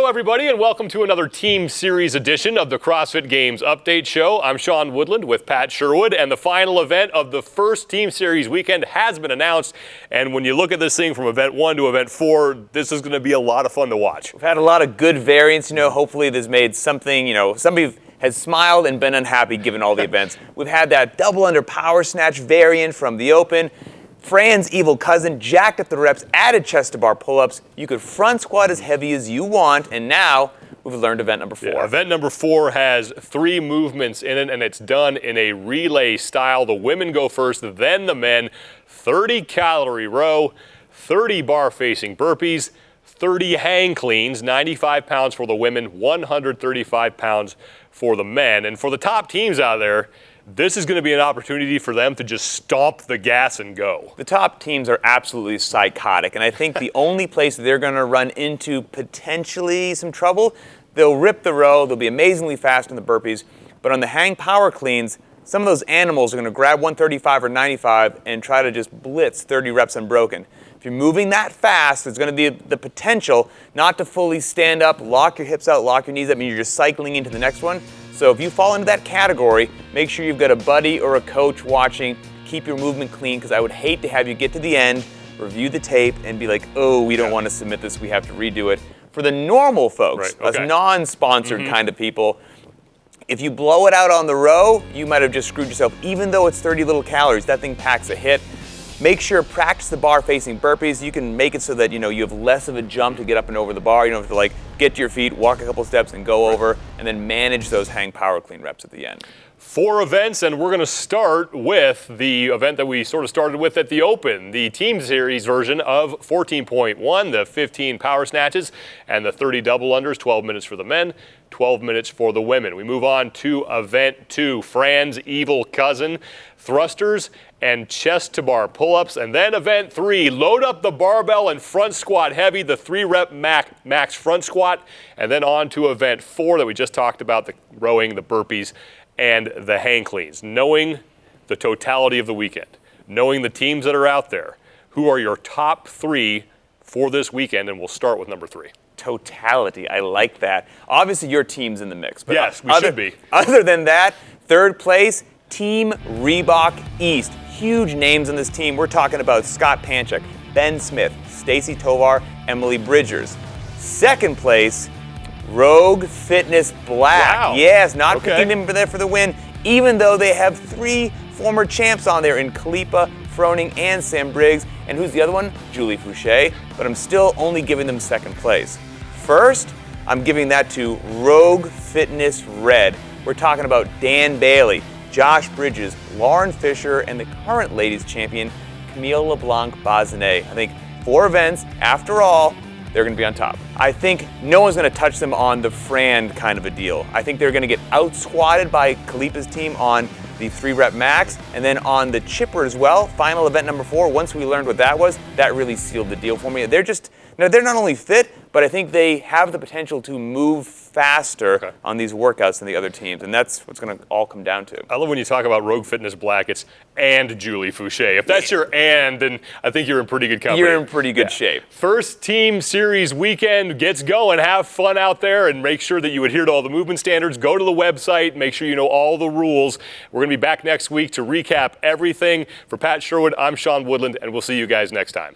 Hello, everybody, and welcome to another Team Series edition of the CrossFit Games Update Show. I'm Sean Woodland with Pat Sherwood, and the final event of the first Team Series weekend has been announced. And when you look at this thing from Event 1 to Event 4, this is going to be a lot of fun to watch. We've had a lot of good variants. Hopefully this made something, somebody has smiled and been unhappy given all the events. We've had that double under power snatch variant from the Open. Fran's evil cousin jacked up the reps, added chest to bar pull-ups. You could front squat as heavy as you want, and now we've learned event number 4. Yeah, event number 4 has 3 movements in it, and it's done in a relay style. The women go first, then the men. 30-calorie row, 30 bar-facing burpees, 30 hang cleans, 95 pounds for the women, 135 pounds for the men. And for the top teams out there, this is going to be an opportunity for them to just stomp the gas and go. The top teams are absolutely psychotic, and I think the only place they're going to run into potentially some trouble, they'll rip the row, they'll be amazingly fast in the burpees, but on the hang power cleans, some of those animals are going to grab 135 or 95 and try to just blitz 30 reps unbroken. If you're moving that fast, there's going to be the potential not to fully stand up, lock your hips out, lock your knees up, and you're just cycling into the next one. So if you fall into that category, make sure you've got a buddy or a coach watching. Keep your movement clean, because I would hate to have you get to the end, review the tape, and be like, oh, we don't want to submit this, we have to redo it. For the normal folks, us non-sponsored kind of people, if you blow it out on the row, you might have just screwed yourself. Even though it's 30 little calories, that thing packs a hit. Make sure practice the bar facing burpees. You can make it so that you have less of a jump to get up and over the bar. You don't have to get to your feet, walk a couple steps and go over, and then manage those hang power clean reps at the end. 4 events, and we're going to start with the event that we sort of started with at the Open, the Team Series version of 14.1, the 15 power snatches and the 30 double unders, 12 minutes for the men, 12 minutes for the women. We move on to event 2, Fran's evil cousin, thrusters and chest to bar pull-ups. And then event 3, load up the barbell and front squat heavy, the 3-rep max front squat. And then on to event 4 that we just talked about, the rowing, the burpees, and the hang cleans. Knowing the totality of the weekend, knowing the teams that are out there, who are your top 3 for this weekend, and we'll start with number 3. Totality, I like that. Obviously your team's in the mix. But yes, we should be. Other than that, 3rd place, Team Reebok East. Huge names on this team. We're talking about Scott Panchuk, Ben Smith, Stacy Tovar, Emily Bridgers. 2nd place, Rogue Fitness Black. Wow. Yes, not picking them there for the win, even though they have 3 former champs on there in Kalipa, Froning, and Sam Briggs. And who's the other one? Julie Fouché. But I'm still only giving them 2nd place. First, I'm giving that to Rogue Fitness Red. We're talking about Dan Bailey, Josh Bridges, Lauren Fisher, and the current ladies champion, Camille LeBlanc-Bazinet. I think 4 events, after all, they're going to be on top. I think no one's going to touch them on the Fran kind of a deal. I think they're going to get out-squatted by Kalipa's team on the 3-rep max, and then on the chipper as well, final event number 4, once we learned what that was, that really sealed the deal for me. They're not only fit, but I think they have the potential to move faster on these workouts than the other teams, and that's what's going to all come down to. I love when you talk about Rogue Fitness Black, it's and Julie Fouché. If that's your and, then I think you're in pretty good company. You're in pretty good shape. First Team Series weekend gets going. Have fun out there and make sure that you adhere to all the movement standards. Go to the website, make sure you know all the rules. We're going to be back next week to recap everything. For Pat Sherwood, I'm Sean Woodland, and we'll see you guys next time.